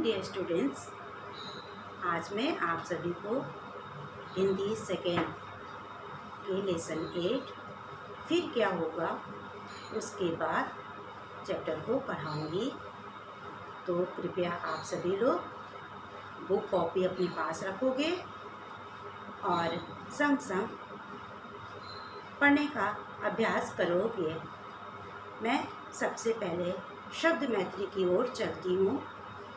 Dear students, आज मैं आप सभी को हिंदी सेकेंड के लेसन 8 फिर क्या होगा उसके बाद चैप्टर को पढ़ाऊंगी। तो कृपया आप सभी लोग बुक कॉपी अपने पास रखोगे और संग संग पढ़ने का अभ्यास करोगे। मैं सबसे पहले शब्द मैत्री की ओर चलती हूँ,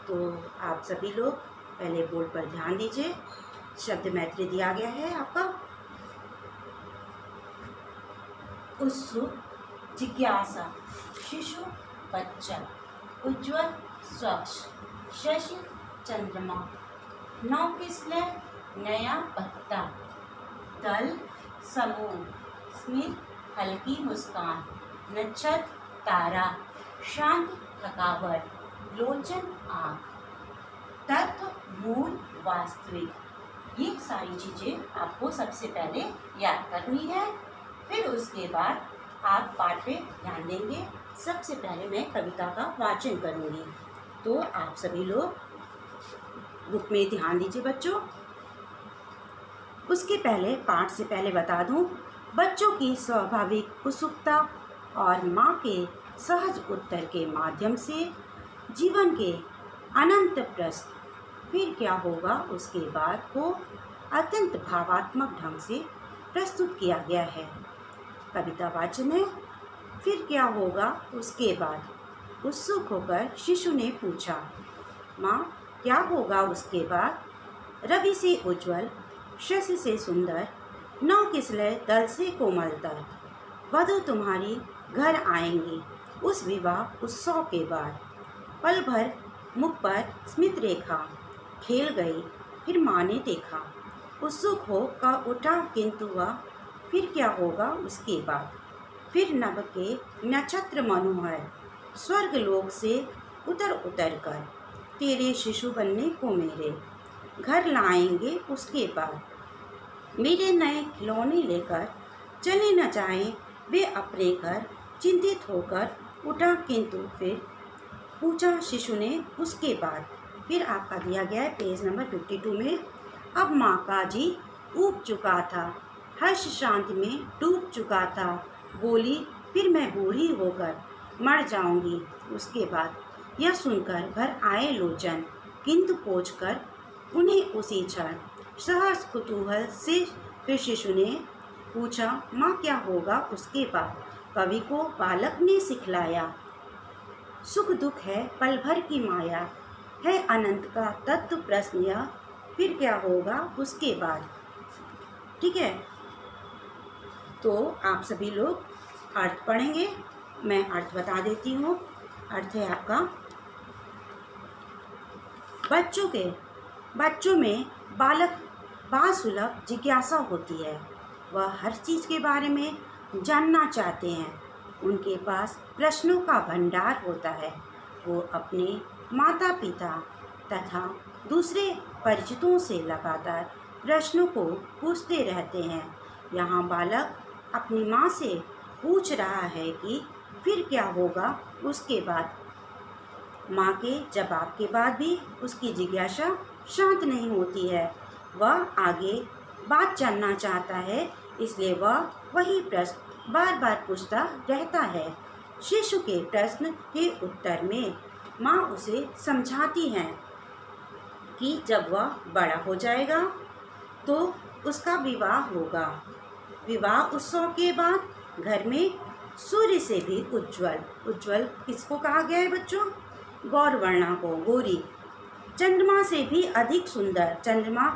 तो आप सभी लोग पहले बोर्ड पर ध्यान दीजिए। शब्द मैत्री दिया गया है आपका। उत्सुक, जिज्ञासा, शिशु, बच्चा, उज्ज्वल, स्वच्छ, शशि, चंद्रमा, नौकिसलय, नया पत्ता, दल, समूह, स्मित, हल्की मुस्कान, नक्षत्र, तारा, शांत, थकावट, लोचन, आँख, तत्व, मूल, वास्तविक। ये सारी चीज़ें आपको सबसे पहले याद करनी है, फिर उसके बाद आप पाठ पे ध्यान देंगे। सबसे पहले मैं कविता का वाचन करूँगी, तो आप सभी लोग बुक में ध्यान दीजिए बच्चों। उसके पहले पाठ से पहले बता दूं, बच्चों की स्वाभाविक उत्सुकता और माँ के सहज उत्तर के माध्यम से जीवन के अनंत प्रश्न फिर क्या होगा उसके बाद को अत्यंत भावात्मक ढंग से प्रस्तुत किया गया है। कविता वाचन है। फिर क्या होगा उसके बाद। उत्सुक होकर शिशु ने पूछा, माँ क्या होगा उसके बाद। रवि से उज्ज्वल, शशि से सुंदर, नौकिसलय, दल से कोमलतर, वधु तुम्हारी घर आएंगी उस विवाह उत्सव के बाद। पल भर मुख पर स्मित रेखा खेल गई, फिर माँ ने देखा। उत्सुक हो कर उठा किंतु वह फिर क्या होगा उसके बाद। फिर नभ के नक्षत्र मनोहर स्वर्ग लोक से उतर उतर कर तेरे शिशु बनने को मेरे घर लाएंगे उसके बाद। मेरे नए खिलौने लेकर चले न जाएं वे अपने घर। चिंतित होकर उठा किंतु फिर पूछा शिशु ने उसके बाद। फिर आपका दिया गया है पेज नंबर 52 में। अब माँ का जी ऊब चुका था, हर्ष शांति में डूब चुका था। बोली फिर मैं बूढ़ी होकर मर जाऊंगी उसके बाद। यह सुनकर घर आए लोचन, किंतु पोंछकर उन्हें उसी क्षण। सहर्ष कुतूहल से फिर शिशु ने पूछा, माँ क्या होगा उसके बाद। कवि को बालक ने सिखलाया, सुख दुख है पल भर की माया, है अनंत का तत्व प्रश्न यह। फिर क्या होगा उसके बाद। ठीक है, तो आप सभी लोग अर्थ पढ़ेंगे। मैं अर्थ बता देती हूँ। अर्थ है आपका, बच्चों में बालसुलभ जिज्ञासा होती है। वह हर चीज़ के बारे में जानना चाहते हैं। उनके पास प्रश्नों का भंडार होता है। वो अपने माता पिता तथा दूसरे परिचितों से लगातार प्रश्नों को पूछते रहते हैं। यहाँ बालक अपनी माँ से पूछ रहा है कि फिर क्या होगा उसके बाद। माँ के जवाब के बाद भी उसकी जिज्ञासा शांत नहीं होती है। वह आगे बात जानना चाहता है, इसलिए वह वही प्रश्न बार बार पूछता रहता है। शिशु के प्रश्न के उत्तर में माँ उसे समझाती है कि जब वह बड़ा हो जाएगा तो उसका विवाह होगा। विवाह उत्सव के बाद घर में सूर्य से भी उज्ज्वल किसको कहा गया है बच्चों। गौरवर्णा को, गोरी। चंद्रमा से भी अधिक सुंदर। चंद्रमा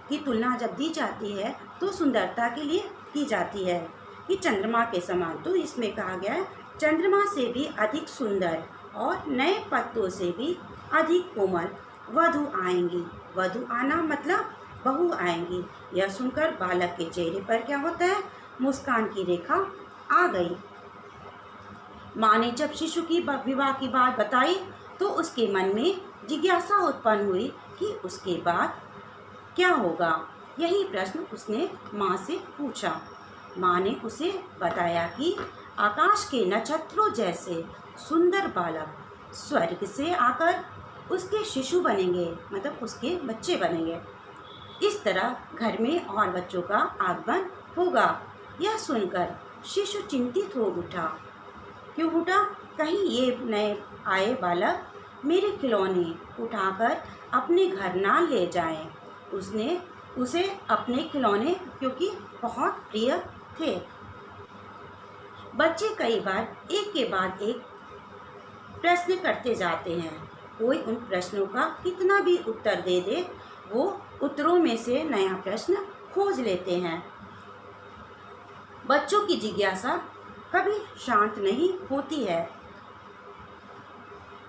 की तुलना जब दी जाती है तो सुंदरता के लिए की जाती है कि चंद्रमा के समान। तो इसमें कहा गया है चंद्रमा से भी अधिक सुंदर और नए पत्तों से भी अधिक कोमल वधु आएंगी। वधु आना मतलब बहू आएंगी। यह सुनकर बालक के चेहरे पर क्या होता है, मुस्कान की रेखा आ गई। माँ ने जब शिशु की विवाह की बात बताई तो उसके मन में जिज्ञासा उत्पन्न हुई कि उसके बाद क्या होगा। यही प्रश्न उसने माँ से पूछा। माँ ने उसे बताया कि आकाश के नक्षत्रों जैसे सुंदर बालक स्वर्ग से आकर उसके शिशु बनेंगे, मतलब उसके बच्चे बनेंगे। इस तरह घर में और बच्चों का आगमन होगा। यह सुनकर शिशु चिंतित हो उठा। क्यों उठा? कहीं ये नए आए बालक मेरे खिलौने उठाकर अपने घर ना ले जाएं। उसने उसे अपने खिलौने क्योंकि बहुत प्रिय थे। बच्चे कई बार एक के बाद एक प्रश्न करते जाते हैं। कोई उन प्रश्नों का कितना भी उत्तर दे दे, वो उत्तरों में से नया प्रश्न खोज लेते हैं। बच्चों की जिज्ञासा कभी शांत नहीं होती है।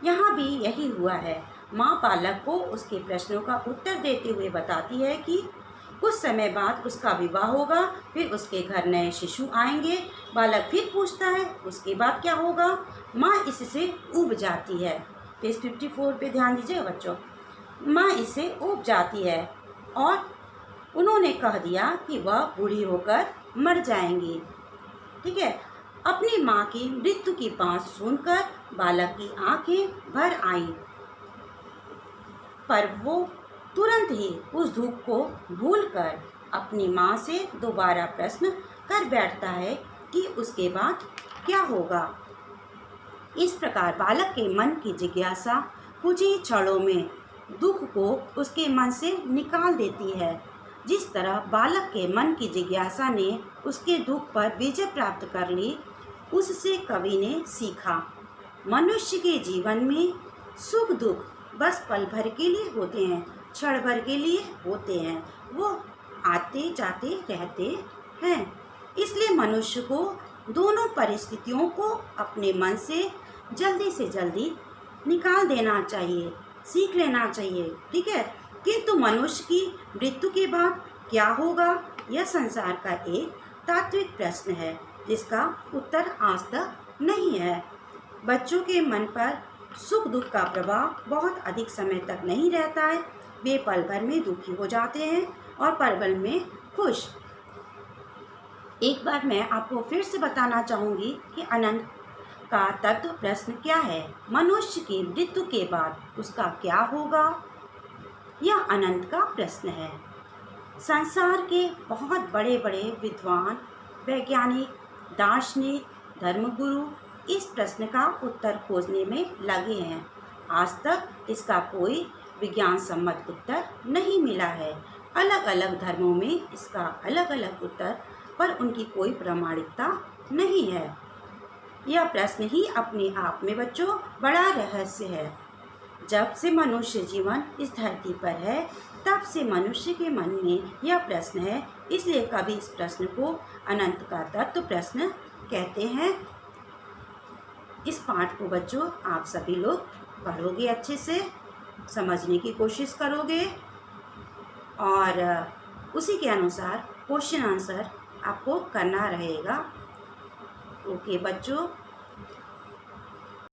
यहाँ भी यही हुआ है। माँ बालक को उसके प्रश्नों का उत्तर देते हुए बताती है कि कुछ समय बाद उसका विवाह होगा, फिर उसके घर नए शिशु आएंगे। बालक फिर पूछता है उसके बाद क्या होगा। माँ इससे ऊब जाती है। पेज 54 पे ध्यान दीजिए बच्चों। माँ इससे ऊब जाती है और उन्होंने कह दिया कि वह बूढ़ी होकर मर जाएंगी। ठीक है। अपनी माँ की मृत्यु की बात सुनकर बालक की आंखें भर आईं, पर वो तुरंत ही उस दुख को भूलकर अपनी माँ से दोबारा प्रश्न कर बैठता है कि उसके बाद क्या होगा। इस प्रकार बालक के मन की जिज्ञासा कुछ ही क्षणों में दुख को उसके मन से निकाल देती है। जिस तरह बालक के मन की जिज्ञासा ने उसके दुख पर विजय प्राप्त कर ली, उससे कवि ने सीखा, मनुष्य के जीवन में सुख दुख बस पल भर के लिए होते हैं, क्षण भर के लिए होते हैं, वो आते जाते रहते हैं। इसलिए मनुष्य को दोनों परिस्थितियों को अपने मन से जल्दी निकाल देना चाहिए, सीख लेना चाहिए। ठीक है। किंतु मनुष्य की मृत्यु के बाद क्या होगा, यह संसार का एक तात्विक प्रश्न है जिसका उत्तर आज तक नहीं है। बच्चों के मन पर सुख दुख का प्रभाव बहुत अधिक समय तक नहीं रहता है। वे पल भर में दुखी हो जाते हैं और पल भर में खुश। एक बार मैं आपको फिर से बताना चाहूँगी कि अनंत का तत्व प्रश्न क्या है। मनुष्य की मृत्यु के बाद उसका क्या होगा, यह अनंत का प्रश्न है। संसार के बहुत बड़े बड़े विद्वान, वैज्ञानिक, दार्शनिक, धर्मगुरु इस प्रश्न का उत्तर खोजने में लगे हैं। आज तक इसका कोई विज्ञान सम्मत उत्तर नहीं मिला है। अलग अलग धर्मों में इसका अलग अलग उत्तर, पर उनकी कोई प्रामाणिकता नहीं है। यह प्रश्न ही अपने आप में बच्चों बड़ा रहस्य है। जब से मनुष्य जीवन इस धरती पर है, तब से मनुष्य के मन में यह प्रश्न है। इसलिए कभी इस प्रश्न को अनंत का तत्व प्रश्न कहते हैं। इस पाठ को बच्चों आप सभी लोग पढ़ोगे, अच्छे से समझने की कोशिश करोगे और उसी के अनुसार क्वेश्चन आंसर आपको करना रहेगा। ओके बच्चों।